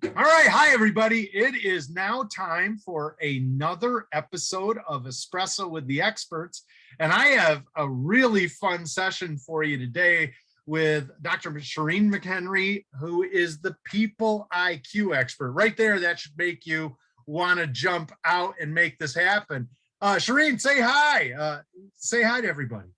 All right. Hi, everybody. It is now time for another episode of Espresso with the Experts. And I have a really fun session for you today with Dr. Sherene McHenry, who is the people IQ expert. Right there, that should make you want to jump out and make this happen. Sherene, say hi. Say hi to everybody.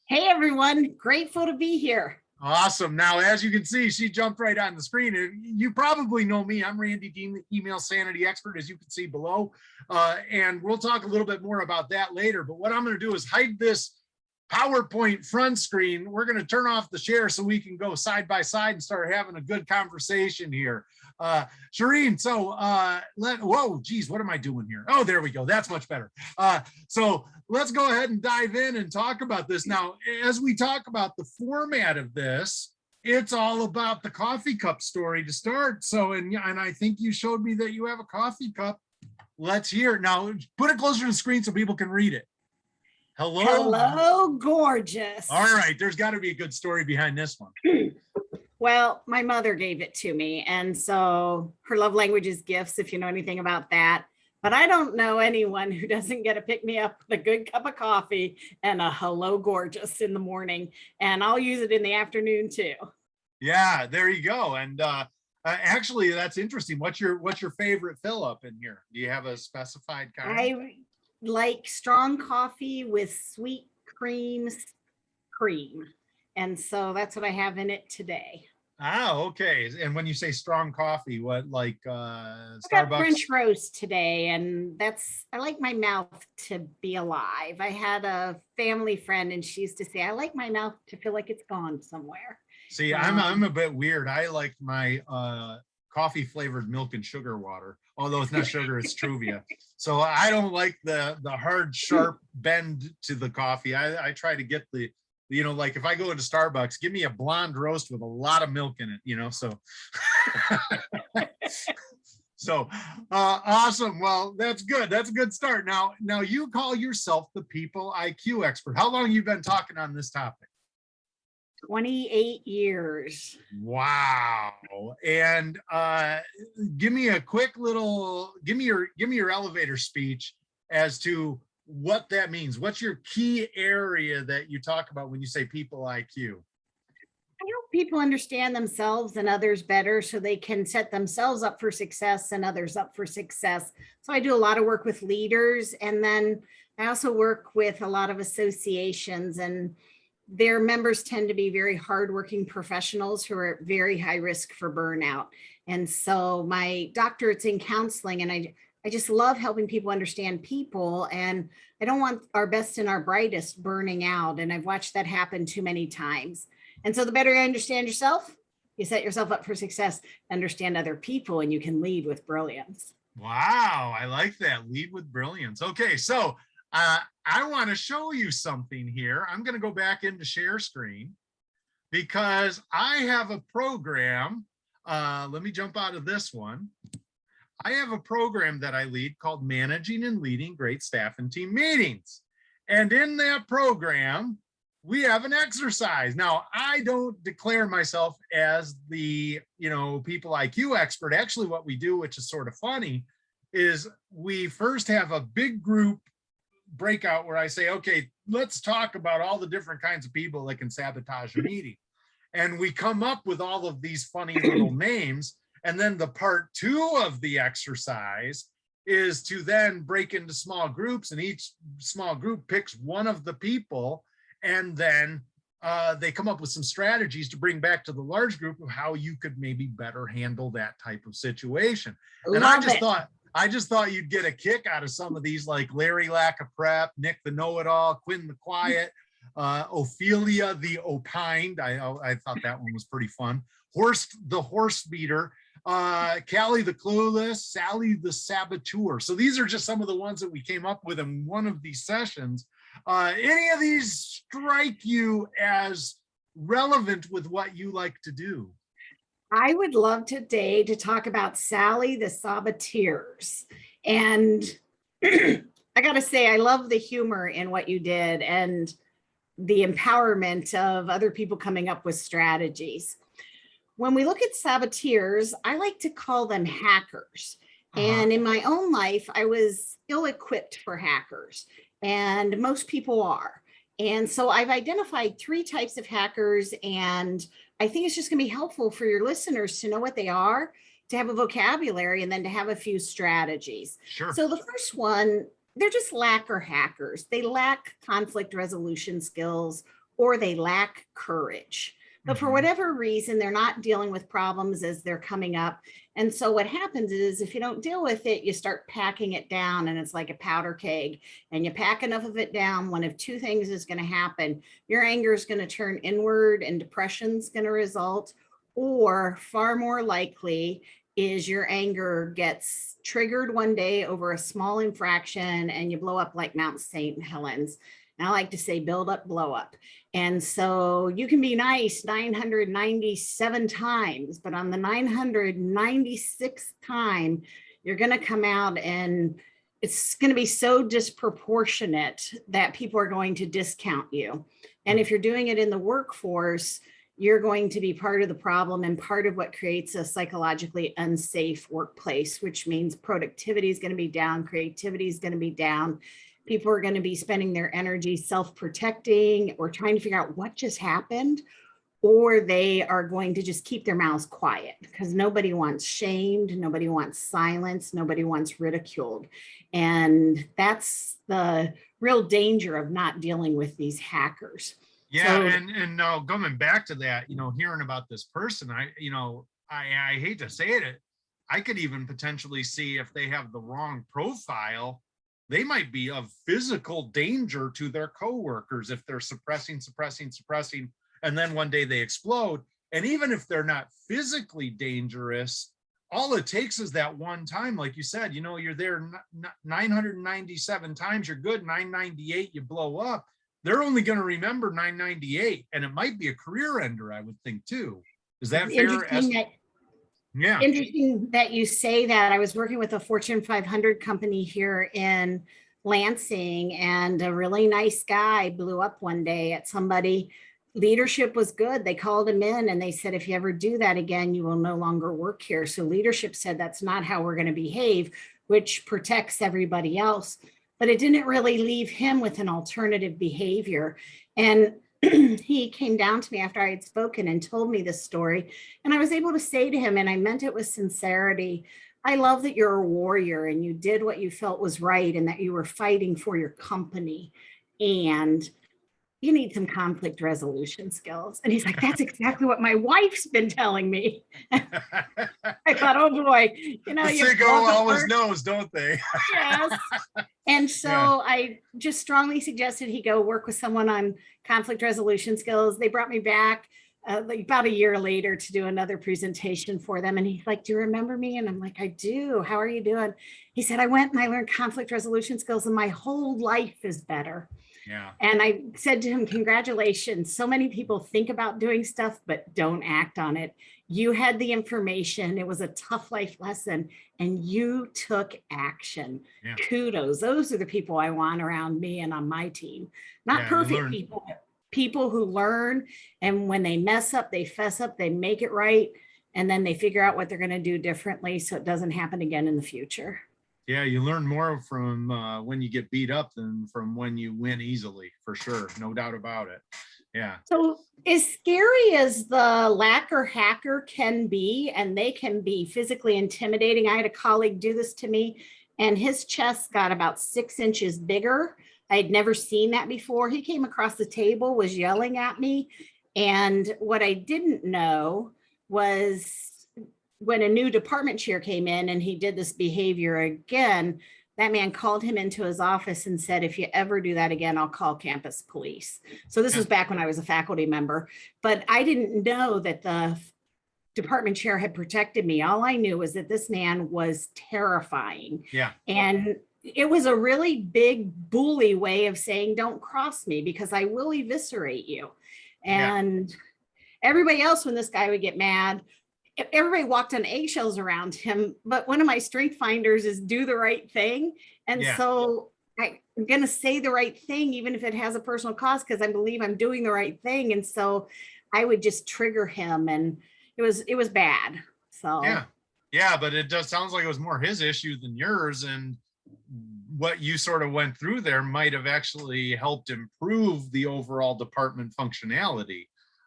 Hey, everyone. Grateful to be here. Awesome. Now, as you can see, she jumped right on the screen. You probably know me. I'm Randy Dean, the email sanity expert, as you can see below. And we'll talk a little bit more about that later. But what I'm going to do is hide this PowerPoint front screen. We're going to turn off the share so we can go side by side and start having a good conversation here. Sherene, so whoa, geez, what am I doing here? Oh, there we go. That's much better. So let's go ahead and dive in and talk about this. Now, as we talk about the format of this, it's all about the coffee cup story to start. So, and I think you showed me that you have a coffee cup. Let's hear it. Now, put it closer to the screen so people can read it. Hello. Hello, gorgeous. All right. There's got to be a good story behind this one. Well, my mother gave it to me. And so her love language is gifts, if you know anything about that. But I don't know anyone who doesn't get a pick me up with a good cup of coffee and a hello, gorgeous in the morning. And I'll use it in the afternoon too. Yeah, there you go. And actually, that's interesting. What's your favorite fill up in here? Do you have a specified kind? I like strong coffee with sweet cream. And so that's what I have in it today. Oh, okay. And when you say strong coffee, what, like Starbucks? I got French roast today, and I like my mouth to be alive. I had a family friend, and she used to say, I like my mouth to feel like it's gone somewhere. See, I'm a bit weird. I like my coffee flavored milk and sugar water, although it's not sugar, it's Truvia. So I don't like the hard, sharp bend to the coffee. I try to get the, like if I go into Starbucks, give me a blonde roast with a lot of milk in it, so. So awesome. Well, that's good. That's a good start. Now you call yourself the people IQ expert. How long have you been talking on this topic? 28 years. Wow. And give me a quick little, give me your elevator speech as to what that means. What's your key area that you talk about when you say people IQ? I help people understand themselves and others better so they can set themselves up for success and others up for success. So I do a lot of work with leaders, and then I also work with a lot of associations, and their members tend to be very hardworking professionals who are at very high risk for burnout. And so my doctorate's in counseling, and I just love helping people understand people, and I don't want our best and our brightest burning out. And I've watched that happen too many times. And so the better you understand yourself, you set yourself up for success, understand other people, and you can lead with brilliance. Wow, I like that. Lead with brilliance. Okay, so I want to show you something here. I'm going to go back into share screen because I have a program. Let me jump out of this one. I have a program that I lead called Managing and Leading Great Staff and Team Meetings. And in that program, we have an exercise. Now, I don't declare myself as the, people IQ expert. Actually, what we do, which is sort of funny, is we first have a big group breakout where I say, okay, let's talk about all the different kinds of people that can sabotage a meeting. And we come up with all of these funny little names. And then the part 2 of the exercise is to then break into small groups, and each small group picks one of the people, and then they come up with some strategies to bring back to the large group of how you could maybe better handle that type of situation. And I just thought you'd get a kick out of some of these, like Larry Lack of Prep, Nick the Know-It-All, Quinn the Quiet, Ophelia the Opined. I thought that one was pretty fun. Horst the Horse Beater, Callie the Clueless, Sally the Saboteur. So these are just some of the ones that we came up with in one of these sessions. Any of these strike you as relevant with what you like to do? I would love today to talk about Sally the Saboteurs. And I got to say, I love the humor in what you did and the empowerment of other people coming up with strategies. when we look at saboteurs, I like to call them hackers. Uh-huh. And in my own life, I was ill-equipped for hackers, and most people are. And so I've identified three types of hackers, and I think it's just going to be helpful for your listeners to know what they are, to have a vocabulary, and then to have a few strategies. Sure. So the first one, they're just lacker hackers. They lack conflict resolution skills, or they lack courage. But for Mhm. whatever reason, they're not dealing with problems as they're coming up. And so what happens is if you don't deal with it, you start packing it down, and it's like a powder keg. And you pack enough of it down, one of two things is going to happen. Your anger is going to turn inward and depression's going to result, or far more likely is your anger gets triggered one day over a small infraction and you blow up like Mount St. Helens. And I like to say build up, blow up. And so you can be nice 997 times, but on the 996th time, you're going to come out and it's going to be so disproportionate that people are going to discount you. And if you're doing it in the workforce, you're going to be part of the problem and part of what creates a psychologically unsafe workplace, which means productivity is going to be down, creativity is going to be down. People are going to be spending their energy self-protecting or trying to figure out what just happened, or they are going to just keep their mouths quiet because nobody wants shamed, nobody wants silenced, nobody wants ridiculed. And that's the real danger of not dealing with these hackers. Yeah, So, and now coming back to that, hearing about this person, I hate to say it, I could even potentially see if they have the wrong profile, they might be of physical danger to their coworkers if they're suppressing, and then one day they explode. And even if they're not physically dangerous, all it takes is that one time, like you said, you're there 997 times, you're good, 998, you blow up. They're only going to remember 998, and it might be a career ender, I would think too. Is that fair? Yeah. Interesting that you say that. I was working with a Fortune 500 company here in Lansing, and a really nice guy blew up one day at somebody. Leadership was good. They called him in and they said, if you ever do that again, you will no longer work here. So leadership said, that's not how we're going to behave, which protects everybody else. But it didn't really leave him with an alternative behavior. And he came down to me after I had spoken and told me this story. And I was able to say to him, and I meant it with sincerity, I love that you're a warrior and you did what you felt was right and that you were fighting for your company. And you need some conflict resolution skills. And he's like, that's exactly what my wife's been telling me. I thought, oh boy, the sicko always knows, don't they? Yes. And so I just strongly suggested he go work with someone on conflict resolution skills. They brought me back like about a year later to do another presentation for them. And he's like, do you remember me? And I'm like, I do. How are you doing? He said, I went and I learned conflict resolution skills and my whole life is better. Yeah. And I said to him, congratulations. So many people think about doing stuff, but don't act on it. You had the information. It was a tough life lesson and you took action. Yeah. Kudos. Those are the people I want around me and on my team. Not perfect people, but people who learn. And when they mess up, they fess up, they make it right. And then they figure out what they're going to do differently so it doesn't happen again in the future. Yeah, you learn more from when you get beat up than from when you win easily, for sure. No doubt about it. Yeah. So as scary as the lacker hacker can be, and they can be physically intimidating. I had a colleague do this to me and his chest got about 6 inches bigger. I had never seen that before. He came across the table, was yelling at me. And what I didn't know was when a new department chair came in and he did this behavior again, that man called him into his office and said, if you ever do that again, I'll call campus police. So this was back when I was a faculty member, but I didn't know that the department chair had protected me. All I knew was that this man was terrifying. Yeah. And it was a really big bully way of saying, don't cross me because I will eviscerate you. And everybody else, when this guy would get mad, everybody walked on eggshells around him. But one of my strength finders is do the right thing. And so I'm going to say the right thing, even if it has a personal cost, because I believe I'm doing the right thing. And so I would just trigger him. And it was bad. So Yeah, but it does sounds like it was more his issue than yours, and what you sort of went through there might have actually helped improve the overall department functionality.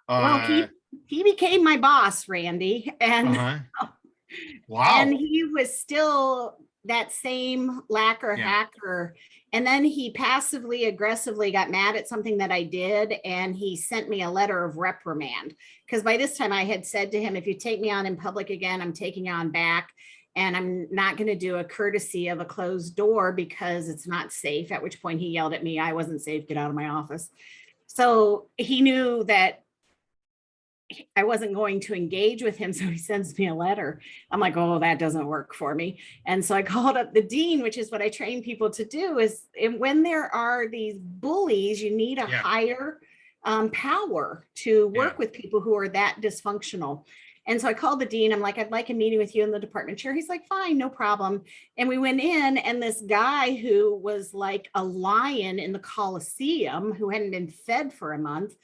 well, he became my boss, Randy, and Wow. and he was still that same lacquer hacker. And then he passively aggressively got mad at something that I did, and he sent me a letter of reprimand. Because by this time I had said to him, if you take me on in public again, I'm taking you on back. And I'm not going to do a courtesy of a closed door because it's not safe. At which point he yelled at me, I wasn't safe, get out of my office. So he knew that I wasn't going to engage with him. So he sends me a letter. I'm like, oh, that doesn't work for me. And so I called up the dean, which is what I train people to do, is when there are these bullies, you need a higher power to work with people who are that dysfunctional. And so I called the dean. I'm like, I'd like a meeting with you and the department chair. He's like, fine, no problem. And we went in, and this guy who was like a lion in the Coliseum, who hadn't been fed for a month,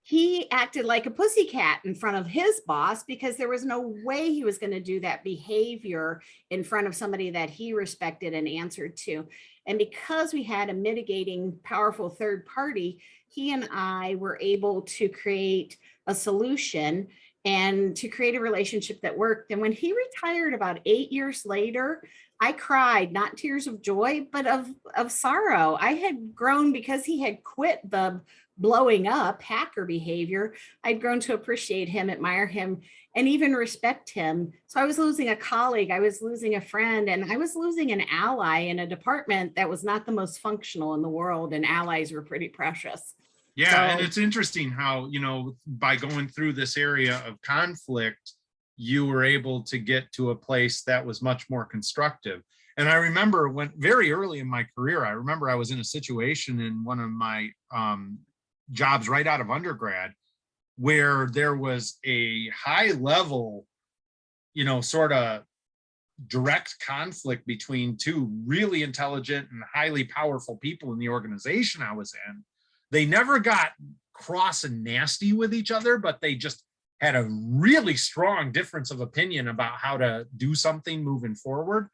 he acted like a pussycat in front of his boss, because there was no way he was going to do that behavior in front of somebody that he respected and answered to. And because we had a mitigating, powerful third party, he and I were able to create a solution and to create a relationship that worked. And when he retired about 8 years later, I cried, not tears of joy, but of sorrow. I had grown, because he had quit the blowing up hacker behavior. I'd grown to appreciate him, admire him, and even respect him. So I was losing a colleague, I was losing a friend, and I was losing an ally in a department that was not the most functional in the world, and allies were pretty precious. Yeah, and it's interesting how, by going through this area of conflict, you were able to get to a place that was much more constructive. And I remember when very early in my career, I remember I was in a situation in one of my jobs right out of undergrad, where there was a high level, sort of direct conflict between two really intelligent and highly powerful people in the organization I was in. They never got cross and nasty with each other, but they just had a really strong difference of opinion about how to do something moving forward.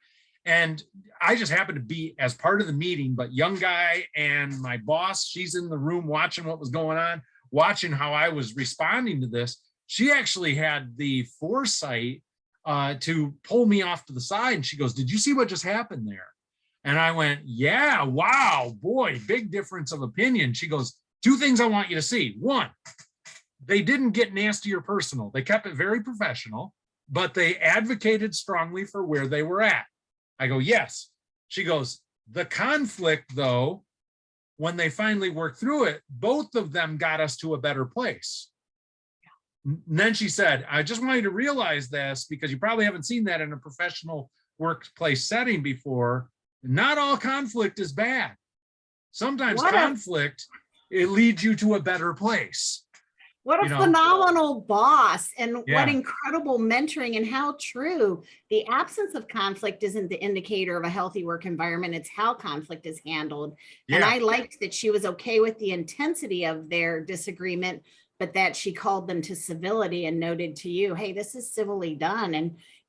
And I just happened to be as part of the meeting, but young guy and my boss, she's in the room watching what was going on, watching how I was responding to this. She actually had the foresight to pull me off to the side. And she goes, did you see what just happened there? And I went, yeah, wow, boy, big difference of opinion. She goes, two things I want you to see. One, they didn't get nasty or personal. They kept it very professional, but they advocated strongly for where they were at. I go, yes. She goes, the conflict, though, when they finally worked through it, both of them got us to a better place. And then she said, I just want you to realize this, because you probably haven't seen that in a professional workplace setting before. Not all conflict is bad. Sometimes conflict, it leads you to a better place. What a phenomenal boss, and what incredible mentoring, and how true. The absence of conflict isn't the indicator of a healthy work environment. It's how conflict is handled. And I liked that she was okay with the intensity of their disagreement, but that she called them to civility and noted to you, hey, this is civilly done.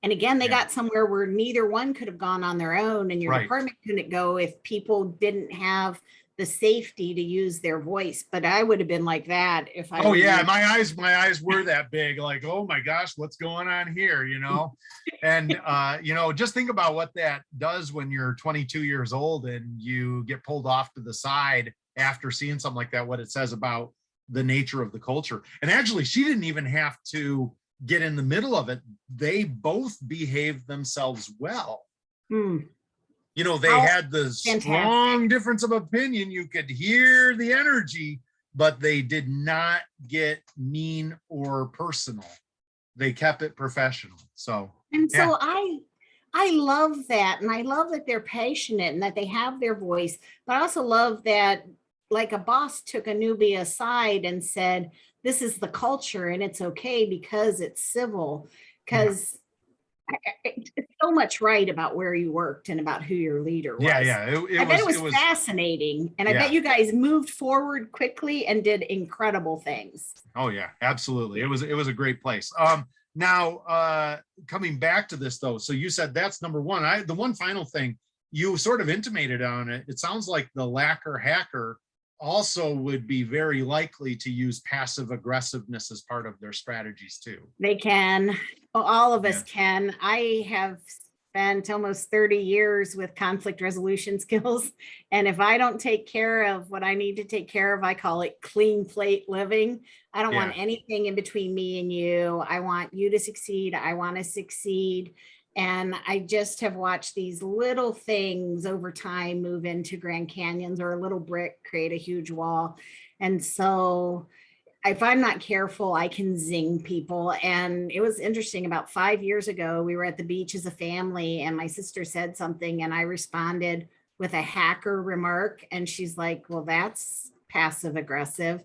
And again, they got somewhere where neither one could have gone on their own, and your department couldn't go if people didn't have the safety to use their voice. But I would have been like that if I my eyes were that big, like, oh my gosh, what's going on here, and just think about what that does when you're 22 years old and you get pulled off to the side after seeing something like that, what it says about the nature of the culture. And actually, she didn't even have to get in the middle of it. They both behaved themselves well. They had the strong difference of opinion. You could hear the energy, but they did not get mean or personal. They kept it professional. So I love that. And I love that they're passionate and that they have their voice, but I also love that, like, a boss took a newbie aside and said, this is the culture and it's okay because it's civil, because it's so much right about where you worked and about who your leader was. I bet it was fascinating. And I bet you guys moved forward quickly and did incredible things. Oh yeah, absolutely. It was a great place. Now, coming back to this though, so you said that's number one. The one final thing you sort of intimated on it, it sounds like the lacquer hacker also would be very likely to use passive aggressiveness as part of their strategies too. They can. All of us Yeah. can. I have spent almost 30 years with conflict resolution skills. And if I don't take care of what I need to take care of, I call it clean plate living. I don't want Yeah. anything in between me and you. I want you to succeed. I want to succeed. And I just have watched these little things over time move into Grand Canyons, or a little brick create a huge wall. And so if I'm not careful, I can zing people. And it was interesting, about 5 years ago, we were at the beach as a family and my sister said something and I responded with a hacker remark. And she's like, well, that's passive aggressive.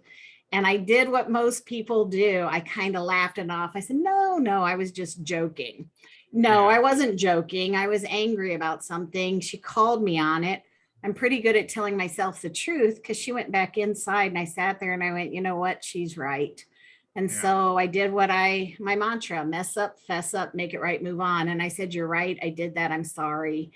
And I did what most people do. I kind of laughed it off. I said, no, I was just joking. No, Yeah. I wasn't joking. I was angry about something. She called me on it. I'm pretty good at telling myself the truth, because she went back inside and I sat there and I went, you know what? She's right. And Yeah. so I did my mantra: mess up, fess up, make it right, move on. And I said, you're right. I did that. I'm sorry.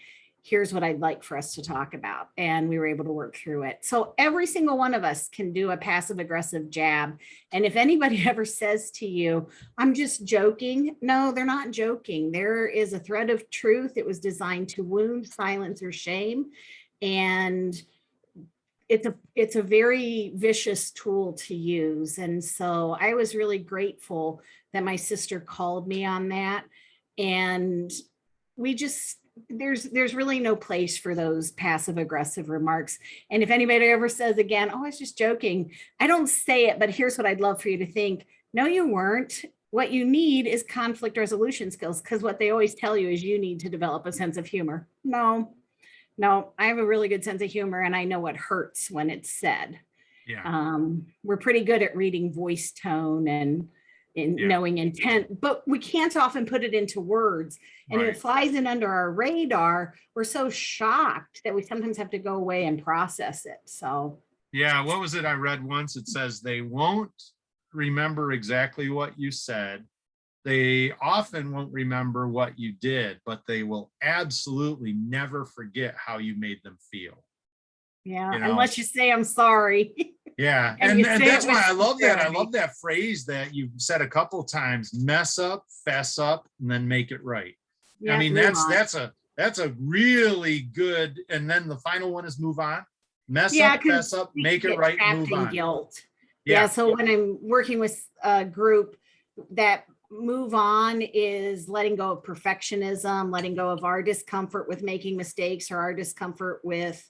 Here's what I'd like for us to talk about. And we were able to work through it. So every single one of us can do a passive aggressive jab. And if anybody ever says to you, I'm just joking, no, they're not joking. There is a thread of truth. It was designed to wound, silence, or shame. And it's a very vicious tool to use. And so I was really grateful that my sister called me on that. And we just, there's really no place for those passive aggressive remarks. And if anybody ever says again, oh, I was just joking, I don't say it, but here's what I'd love for you to think. No, you weren't. What you need is conflict resolution skills, because what they always tell you is you need to develop a sense of humor. No, I have a really good sense of humor and I know what hurts when it's said. Yeah. We're pretty good at reading voice tone and Yeah. knowing intent, but we can't often put it into words. And if Right. it flies in under our radar, we're so shocked that we sometimes have to go away and process it. So Yeah. What was it I read once? It says they won't remember exactly what you said. They often won't remember what you did, but they will absolutely never forget how you made them feel. yeah, You know? unless you say I'm sorry. Yeah. And And, you and say that's it why with I love that. I sincerity. love that phrase that you said a couple times: mess up, fess up, and then make it right. I Yeah, mean, move on. that's a really good. And then the final one is move on. Mess Yeah, up, because fess up, we make it get right, trapped move in on. guilt. Yeah, Yeah. so when I'm working with a group, that move on is letting go of perfectionism, letting go of our discomfort with making mistakes, or our discomfort with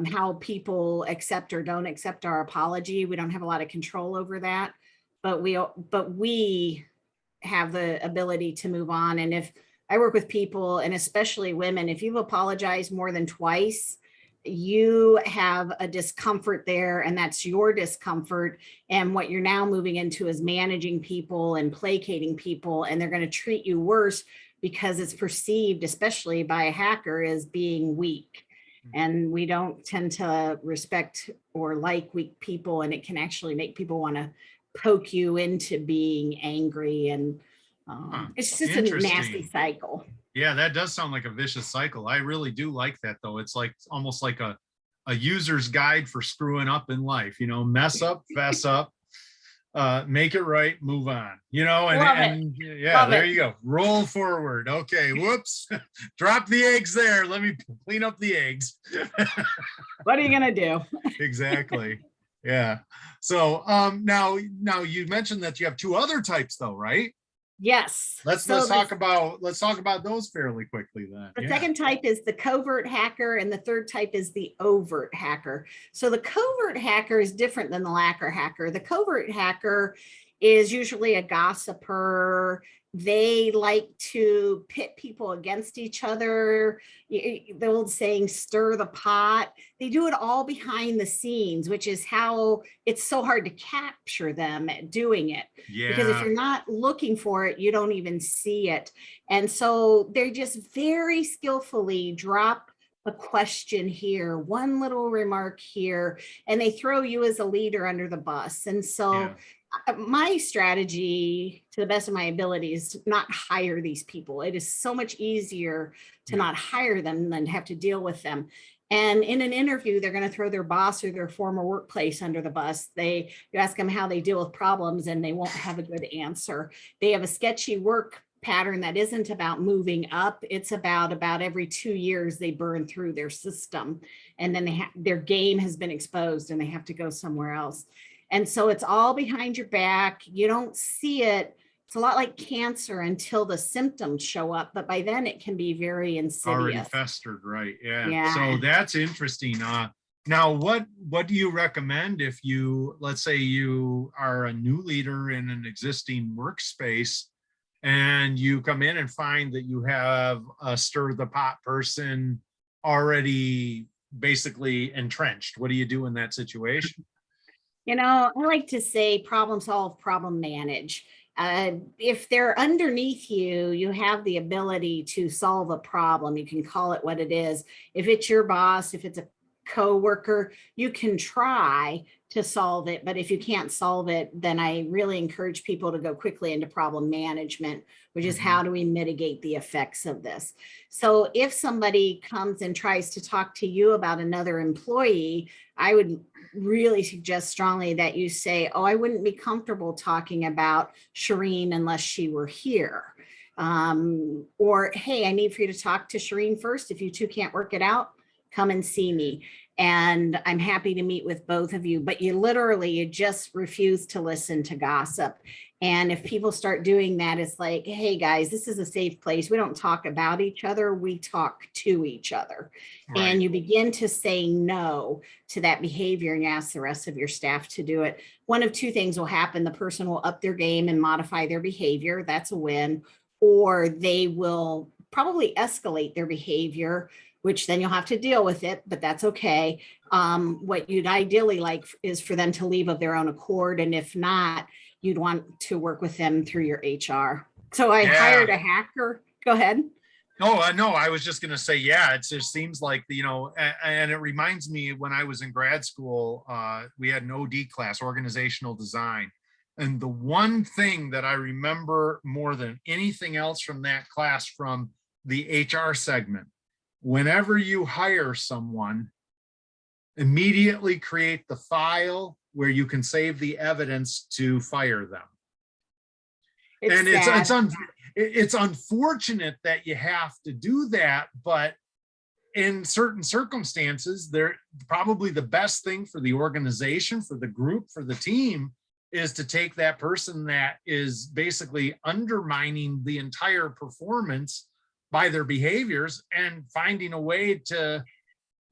how people accept or don't accept our apology. We don't have a lot of control over that, but we have the ability to move on. And if I work with people, and especially women, if you've apologized more than twice, you have a discomfort there, and that's your discomfort. And what you're now moving into is managing people and placating people, and they're going to treat you worse because it's perceived, especially by a hacker, as being weak. And we don't tend to respect or like weak people, and it can actually make people want to poke you into being angry. And it's just a nasty Interesting. cycle. Yeah, that does sound like a vicious cycle. I really do like that though. It's like almost like a user's guide for screwing up in life, mess up, fess up, make it right, move on, Love it. and yeah, Love there it. you go. Roll forward. Okay, whoops. Drop the eggs there. Let me clean up the eggs. What are you going to do? Exactly. Yeah. So now you mentioned that you have two other types though, right? Yes. Let's So talk about those fairly quickly then. the Yeah. second type is the covert hacker, and the third type is the overt hacker. So the covert hacker is different than the lacquer hacker. The covert hacker is usually a gossiper. They like to pit people against each other. The old saying, stir the pot. They do it all behind the scenes, which is how it's so hard to capture them at doing it. Because if Yeah. you're not looking for it, you don't even see it. And so they just very skillfully drop a question here, one little remark here, and they throw you as a leader under the bus. And so Yeah. My strategy, to the best of my ability, is to not hire these people. It is so much easier to not hire them than to have to deal with them. And in an interview, they're going to throw their boss or their former workplace under the bus. You ask them how they deal with problems and they won't have a good answer. They have a sketchy work pattern that isn't about moving up. It's about every 2 years they burn through their system, and then their game has been exposed and they have to go somewhere else. And so it's all behind your back. You don't see it. It's a lot like cancer until the symptoms show up, but by then it can be very Already insidious. festered, right? Yeah. Yeah. So that's interesting. Now what do you recommend if you, let's say you are a new leader in an existing workspace and you come in and find that you have a stir the pot person already basically entrenched? What do you do in that situation? I like to say problem solve, problem manage. If they're underneath you, you have the ability to solve a problem. You can call it what it is. If it's your boss, if it's a coworker, you can try to solve it. But if you can't solve it, then I really encourage people to go quickly into problem management, which is how do we mitigate the effects of this? So if somebody comes and tries to talk to you about another employee, I would really suggest strongly that you say, oh, I wouldn't be comfortable talking about Sherene unless she were here. Or, hey, I need for you to talk to Sherene first. If you two can't work it out, come and see me. And I'm happy to meet with both of you. But you just refuse to listen to gossip. And if people start doing that, it's like, hey guys, this is a safe place. We don't talk about each other. We talk to each other. Right. And you begin to say no to that behavior and you ask the rest of your staff to do it. One of two things will happen. The person will up their game and modify their behavior. That's a win. Or they will probably escalate their behavior, which then you'll have to deal with it, but that's okay. What you'd ideally like is for them to leave of their own accord. And if not, you'd want to work with them through your HR. So I hired a hacker. Go ahead. Oh, no, I was just going to say, yeah, it just seems like, and it reminds me when I was in grad school, we had an OD class, organizational design. And the one thing that I remember more than anything else from that class, from the HR segment, whenever you hire someone, immediately create the file where you can save the evidence to fire them. It's unfortunate that you have to do that, but in certain circumstances, they're probably the best thing for the organization, for the group, for the team, is to take that person that is basically undermining the entire performance by their behaviors and finding a way to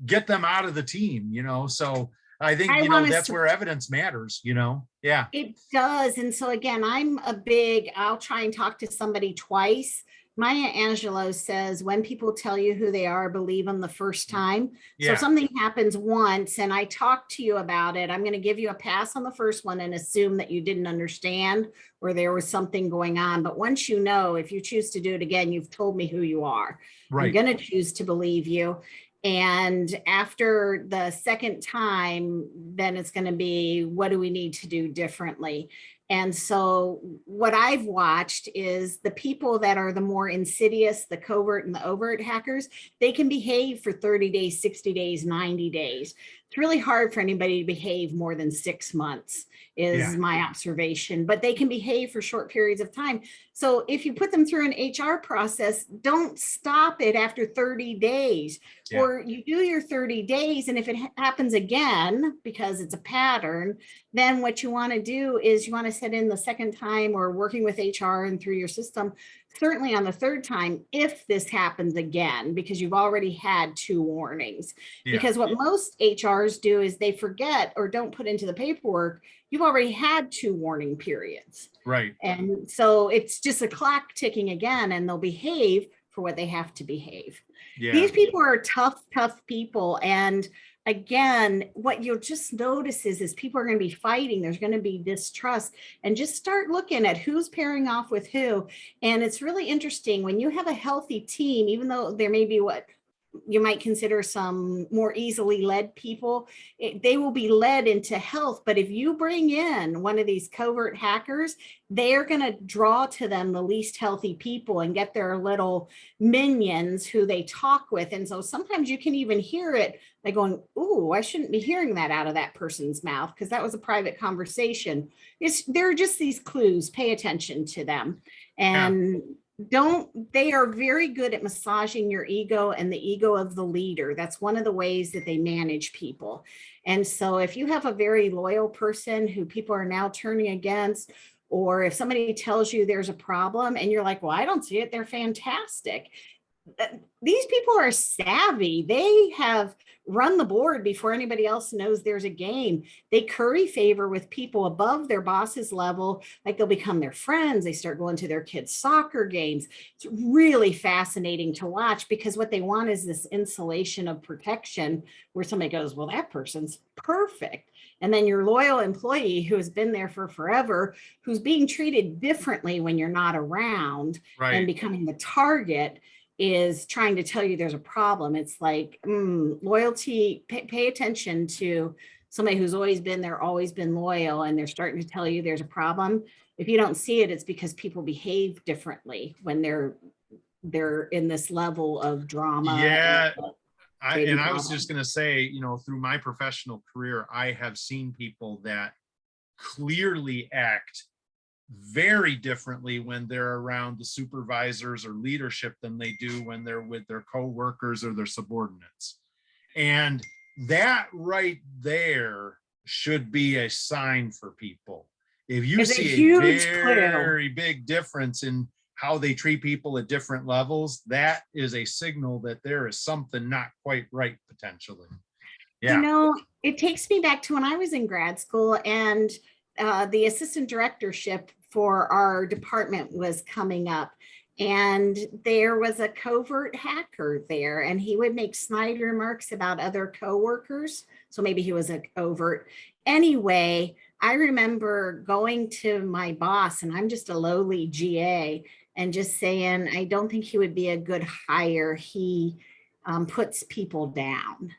get them out of the team, so I think, that's where evidence matters, yeah. It does. And so again, I'll try and talk to somebody twice. Maya Angelou says, when people tell you who they are, believe them the first time. Yeah. So if something happens once and I talk to you about it, I'm going to give you a pass on the first one and assume that you didn't understand or there was something going on. But once you know, if you choose to do it again, you've told me who you are. Right. I'm going to choose to believe you. And after the second time, then it's going to be, what do we need to do differently? And so what I've watched is the people that are the more insidious, the covert and the overt hackers, they can behave for 30 days, 60 days, 90 days. It's really hard for anybody to behave more than 6 months is my observation, but they can behave for short periods of time. So if you put them through an HR process, don't stop it after 30 days or you do your 30 days. And if it happens again, because it's a pattern, then what you want to do is you want to set in the second time or working with HR and through your system, certainly on the third time, if this happens again, because you've already had 2 warnings. Because what most HRs do is they forget or don't put into the paperwork, you've already had 2 warning periods. Right. And so it's just a clock ticking again, and they'll behave for what they have to behave. These people are tough people. And again, what you'll just notice is people are going to be fighting. There's going to be distrust, and just start looking at who's pairing off with who. And it's really interesting when you have a healthy team, even though there may be you might consider some more easily led people, they will be led into health. But if you bring in one of these covert hackers, they're going to draw to them the least healthy people and get their little minions who they talk with. And so sometimes you can even hear it, like going, ooh, I shouldn't be hearing that out of that person's mouth because that was a private conversation. There are just these clues, pay attention to them. And they are very good at massaging your ego and the ego of the leader. That's one of the ways that they manage people. And so if you have a very loyal person who people are now turning against, or if somebody tells you there's a problem and you're like, well, I don't see it, they're fantastic. These people are savvy. They have run the board before anybody else knows there's a game. They curry favor with people above their boss's level, like they'll become their friends. They start going to their kids' soccer games. It's really fascinating to watch because what they want is this insulation of protection where somebody goes, well, that person's perfect. And then your loyal employee who has been there for forever, who's being treated differently when you're not around and becoming the target, is trying to tell you there's a problem. It's like loyalty, pay attention to somebody who's always been there, always been loyal, and they're starting to tell you there's a problem. If you don't see it, it's because people behave differently when they're in this level of drama. Yeah. I was just going to say, you know, through my professional career, I have seen people that clearly act very differently when they're around the supervisors or leadership than they do when they're with their co-workers or their subordinates. And that right there should be a sign for people. If you see a very big difference in how they treat people at different levels, that is a signal that there is something not quite right potentially. Yeah. You know, it takes me back to when I was in grad school and the assistant directorship for our department was coming up, and there was a covert hacker there, and he would make snide remarks about other coworkers. So maybe he was a covert. Anyway, I remember going to my boss, and I'm just a lowly GA, and just saying, I don't think he would be a good hire. He puts people down.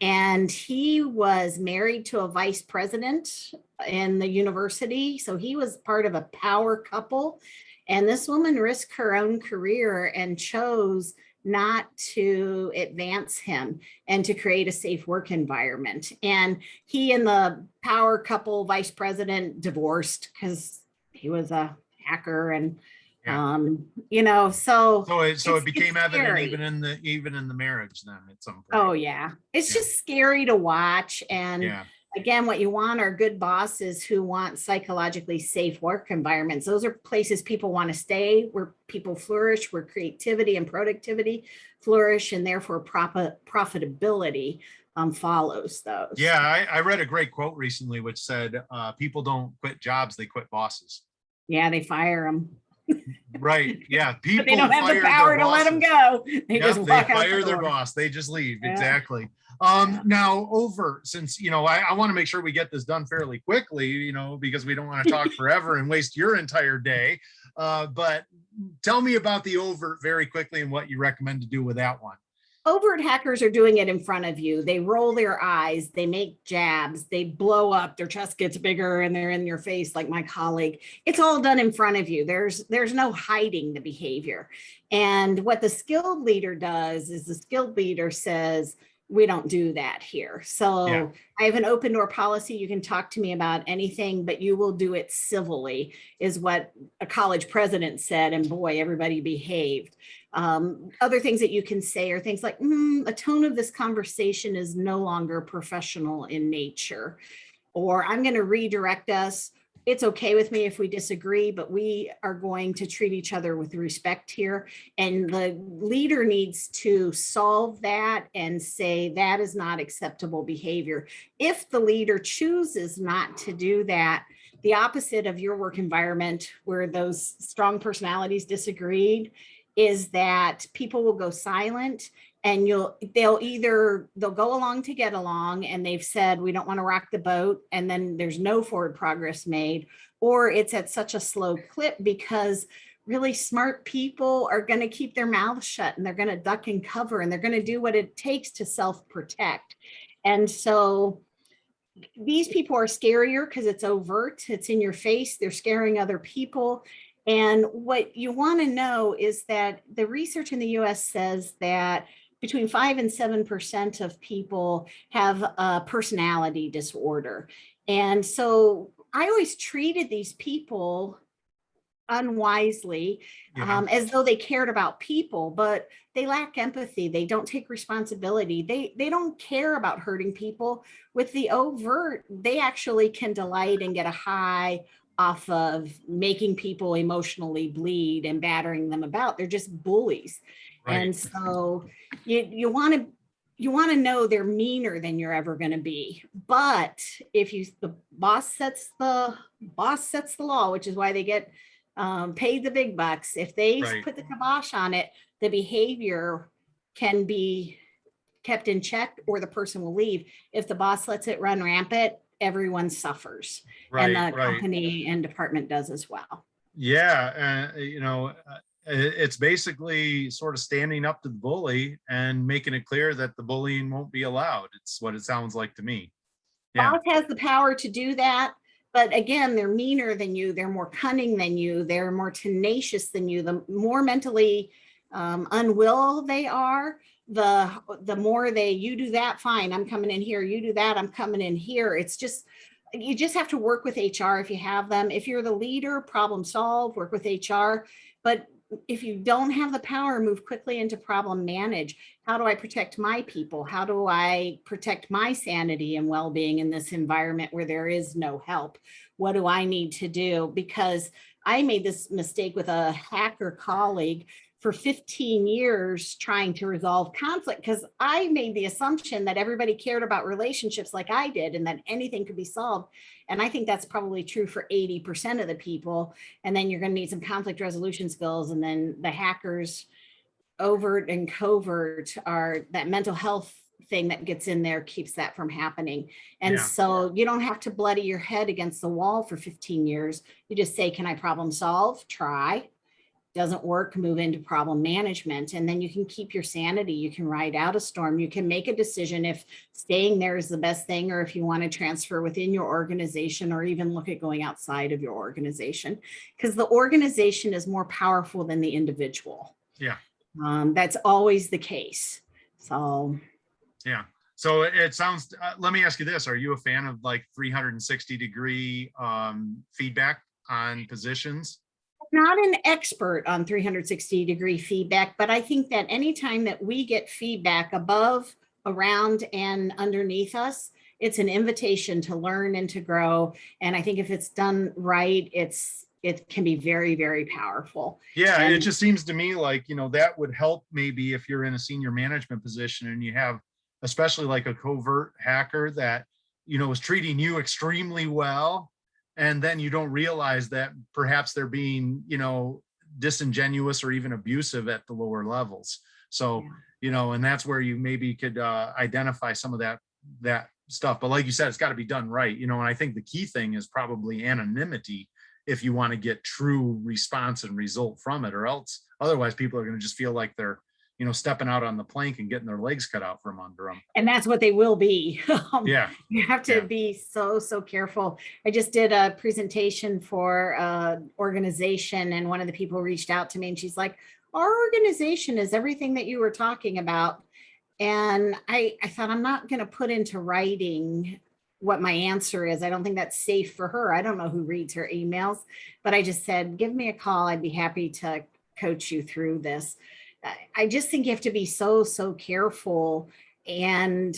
And he was married to a vice president in the university. So he was part of a power couple. And this woman risked her own career and chose not to advance him and to create a safe work environment. And he and the power couple vice president divorced because he was a hacker. And you know, so it became evident even in the marriage then at some point. Oh yeah, it's just scary to watch. And again, what you want are good bosses who want psychologically safe work environments. Those are places people want to stay, where people flourish, where creativity and productivity flourish, and therefore profitability follows those. Yeah, I read a great quote recently which said, people don't quit jobs, they quit bosses. Yeah, they fire them. Right. Yeah. People but they don't have the power to let them go. They just walk out fire their boss. They just leave. Yeah. Exactly. Now Overt, since, you know, I want to make sure we get this done fairly quickly, you know, because we don't want to talk forever and waste your entire day. But tell me about the Overt very quickly and what you recommend to do with that one. Overt hackers are doing it in front of you. They roll their eyes, they make jabs, they blow up, their chest gets bigger and they're in your face like my colleague. It's all done in front of you. There's no hiding the behavior. And what the skilled leader does is the skilled leader says, we don't do that here. So I have an open door policy. You can talk to me about anything, but you will do it civilly, is what a college president said. And boy, everybody behaved. Other things that you can say are things like, the tone of this conversation is no longer professional in nature, or I'm going to redirect us. It's okay with me if we disagree, but we are going to treat each other with respect here. And the leader needs to solve that and say that is not acceptable behavior. If the leader chooses not to do that, the opposite of your work environment where those strong personalities disagreed is that people will go silent, and they'll go along to get along, and they've said, we don't want to rock the boat, and then there's no forward progress made, or it's at such a slow clip because really smart people are going to keep their mouths shut, and they're going to duck and cover, and they're going to do what it takes to self-protect. And so these people are scarier because it's overt, it's in your face, they're scaring other people. And what you want to know is that the research in the US says that between 5 and 7% of people have a personality disorder. And so I always treated these people unwisely, Yeah. as though they cared about people, but they lack empathy. They don't take responsibility. They don't care about hurting people. With the overt, they actually can delight and get a high off of making people emotionally bleed and battering them about. They're just bullies. Right. And so you want to know they're meaner than you're ever going to be. But if the boss sets the law, which is why they get paid the big bucks. If they Right. put the kibosh on it, the behavior can be kept in check, or the person will leave. If the boss lets it run rampant, everyone suffers, and Right. the Right. company and department does as well. Yeah. It's basically sort of standing up to the bully and making it clear that the bullying won't be allowed. It's what it sounds like to me. Yeah. Boss has the power to do that. But again, they're meaner than you. They're more cunning than you. They're more tenacious than you. The more mentally unwell they are, the more you do that, fine, I'm coming in here. You do that, I'm coming in here. It's just, you just have to work with HR if you have them. If you're the leader, problem solve, work with HR. But if you don't have the power, move quickly into problem manage. How do I protect my people? How do I protect my sanity and well-being in this environment where there is no help? What do I need to do? Because I made this mistake with a hacker colleague for 15 years trying to resolve conflict, because I made the assumption that everybody cared about relationships like I did and that anything could be solved. And I think that's probably true for 80% of the people. And then you're going to need some conflict resolution skills. And then the hackers, overt and covert, are that mental health thing that gets in there, keeps that from happening. And so you don't have to bloody your head against the wall for 15 years. You just say, can I problem solve? Try. Doesn't work, move into problem management, and then you can keep your sanity. You can ride out a storm. You can make a decision if staying there is the best thing, or if you want to transfer within your organization, or even look at going outside of your organization, because the organization is more powerful than the individual. Yeah. That's always the case. So yeah. So it sounds, let me ask you this. Are you a fan of like 360-degree feedback on positions? Not an expert on 360-degree feedback, but I think that anytime that we get feedback above, around, and underneath us, it's an invitation to learn and to grow. And I think if it's done right, it can be very, very powerful. Yeah, and it just seems to me like, that would help maybe if you're in a senior management position and you have, especially like a covert hacker that, is treating you extremely well. And then you don't realize that perhaps they're being, disingenuous or even abusive at the lower levels. So, and that's where you maybe could identify some of that stuff. But like you said, it's got to be done right, and I think the key thing is probably anonymity if you want to get true response and result from it, or else otherwise people are going to just feel like they're, stepping out on the plank and getting their legs cut out from under them. And that's what they will be. Yeah. You have to be so careful. I just did a presentation for an organization, and one of the people reached out to me and she's like, our organization is everything that you were talking about. And I thought, I'm not going to put into writing what my answer is. I don't think that's safe for her. I don't know who reads her emails, but I just said, give me a call. I'd be happy to coach you through this. I just think you have to be so careful, and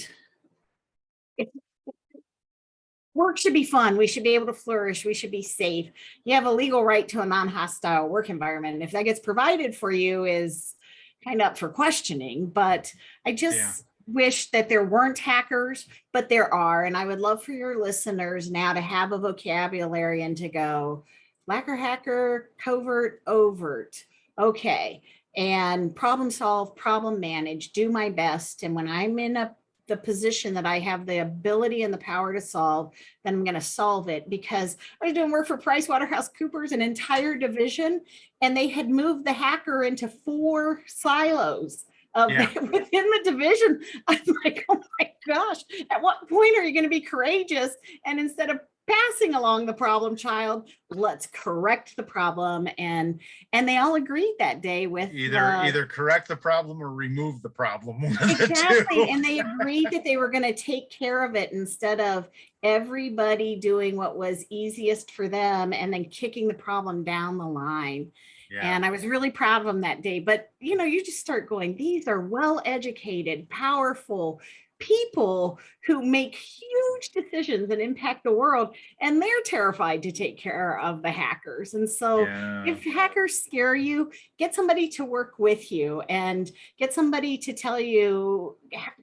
work should be fun. We should be able to flourish. We should be safe. You have a legal right to a non-hostile work environment. And if that gets provided for you is kind of up for questioning, but I just wish that there weren't hackers, but there are. And I would love for your listeners now to have a vocabulary and to go, lacquer, hacker, covert, overt. Okay. And problem solve, problem manage, do my best. And when I'm in a the position that I have the ability and the power to solve, then I'm going to solve it. Because I was doing work for PricewaterhouseCoopers, an entire division, and they had moved the hacker into 4 silos of Yeah. within the division. I'm like, oh my gosh, at what point are you going to be courageous? And instead of passing along the problem child, let's correct the problem. And they all agreed that day with either correct the problem or remove the problem. Exactly. And they agreed that they were going to take care of it instead of everybody doing what was easiest for them and then kicking the problem down the line. Yeah. And I was really proud of them that day. But, you know, you just start going, these are well-educated, powerful people who make huge decisions and impact the world, and they're terrified to take care of the hackers. And so if hackers scare you, get somebody to work with you and get somebody to tell you,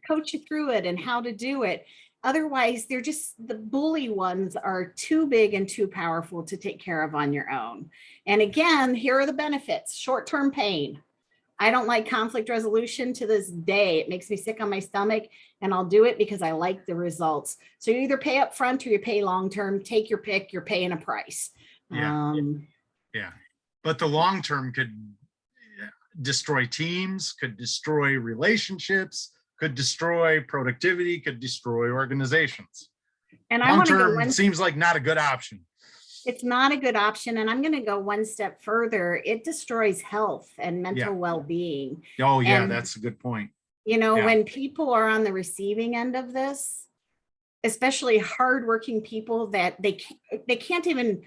coach you through it and how to do it. Otherwise, they're just, the bully ones are too big and too powerful to take care of on your own. And again, here are the benefits: short-term pain. I don't like conflict resolution to this day. It makes me sick on my stomach, and I'll do it because I like the results. So you either pay up front or you pay long-term. Take your pick. You're paying a price. Yeah. But the long-term could destroy teams, could destroy relationships, could destroy productivity, could destroy organizations. And I want to go long-term seems like not a good option. It's not a good option. And I'm going to go one step further. It destroys health and mental well-being. Oh, yeah, that's a good point. You know, when people are on the receiving end of this, especially hardworking people that they can't even,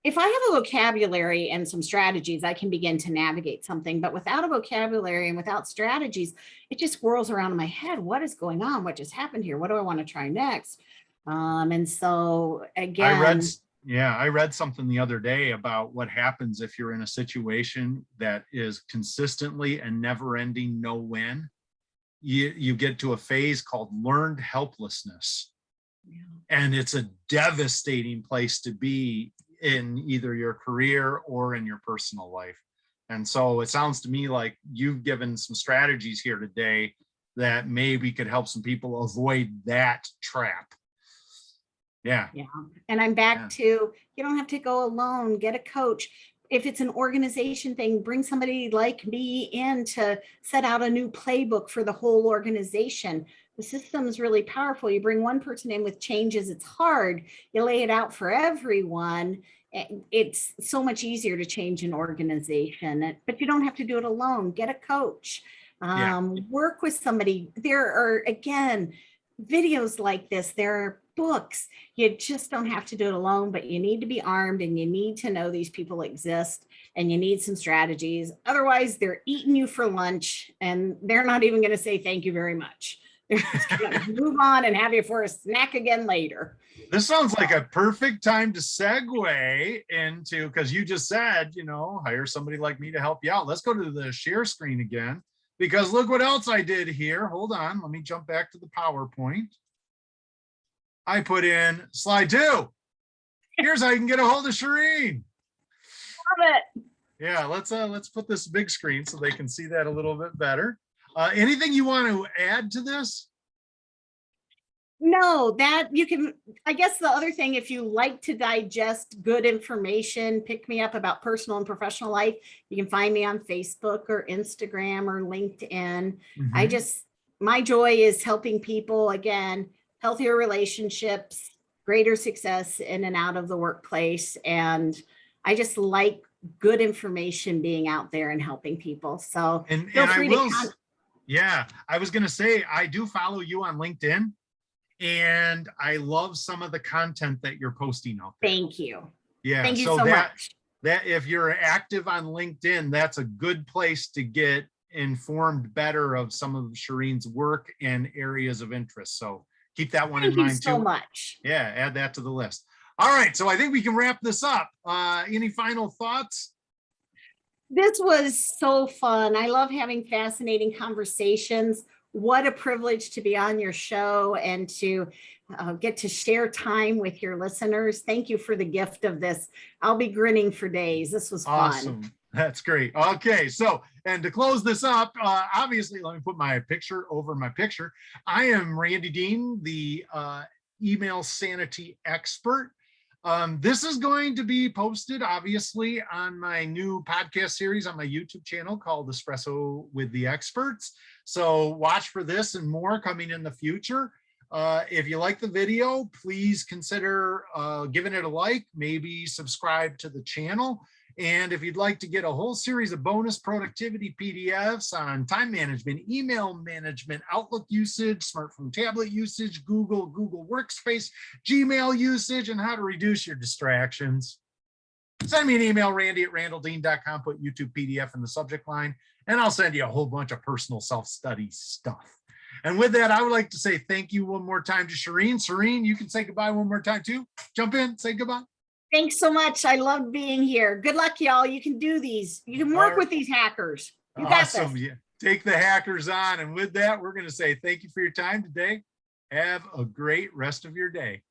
if I have a vocabulary and some strategies, I can begin to navigate something. But without a vocabulary and without strategies, it just whirls around in my head. What is going on? What just happened here? What do I want to try next? And so again, I read something the other day about what happens if you're in a situation that is consistently and never ending no win. You get to a phase called learned helplessness. Yeah. And it's a devastating place to be in either your career or in your personal life. And so it sounds to me like you've given some strategies here today that maybe could help some people avoid that trap. Yeah. And I'm back to, you don't have to go alone, get a coach. If it's an organization thing, bring somebody like me in to set out a new playbook for the whole organization. The system is really powerful. You bring one person in with changes, it's hard. You lay it out for everyone. It's so much easier to change an organization, but you don't have to do it alone. Get a coach, work with somebody. There are, again, videos like this, there are books. You just don't have to do it alone, but you need to be armed and you need to know these people exist and you need some strategies. Otherwise, they're eating you for lunch and they're not even going to say thank you very much. They're just going to move on and have you for a snack again later. This sounds like a perfect time to segue into, because you just said, you know, hire somebody like me to help you out. Let's go to the share screen again, because look what else I did here. Hold on. Let me jump back to the PowerPoint. I put in slide 2. Here's how you can get a hold of Sherene. Love it. Yeah, let's put this big screen so they can see that a little bit better. Anything you want to add to this? No, that you can, I guess the other thing, if you like to digest good information, pick me up about personal and professional life, you can find me on Facebook or Instagram or LinkedIn. My joy is helping people, again, healthier relationships, greater success in and out of the workplace. And I just like good information being out there and helping people. So feel free to I was going to say, I do follow you on LinkedIn. And I love some of the content that you're posting out there. Thank you. Yeah. Thank you so much. That if you're active on LinkedIn, that's a good place to get informed better of some of Sherene's work and areas of interest. So keep that one in mind too. Thank you so much. Yeah, add that to the list. All right. So I think we can wrap this up. Any final thoughts? This was so fun. I love having fascinating conversations. What a privilege to be on your show and to get to share time with your listeners. Thank you for the gift of this. I'll be grinning for days. This was fun. That's great. Okay, so, and to close this up, obviously, let me put my picture over my picture. I am Randy Dean, the email sanity expert. This is going to be posted, obviously, on my new podcast series on my YouTube channel called Espresso with the Experts. So watch for this and more coming in the future. If you like the video, please consider giving it a like, maybe subscribe to the channel. And if you'd like to get a whole series of bonus productivity PDFs on time management, email management, Outlook usage, smartphone tablet usage, Google Workspace, Gmail usage, and how to reduce your distractions, send me an email, randy@randalldean.com, put YouTube PDF in the subject line, and I'll send you a whole bunch of personal self-study stuff. And with that, I would like to say thank you one more time to Sherene. Sherene, you can say goodbye one more time too. Jump in, say goodbye. Thanks so much. I love being here. Good luck, y'all. You can do these. You can work with these hackers. You got awesome. this. Yeah. Take the hackers on. And with that, we're going to say thank you for your time today. Have a great rest of your day.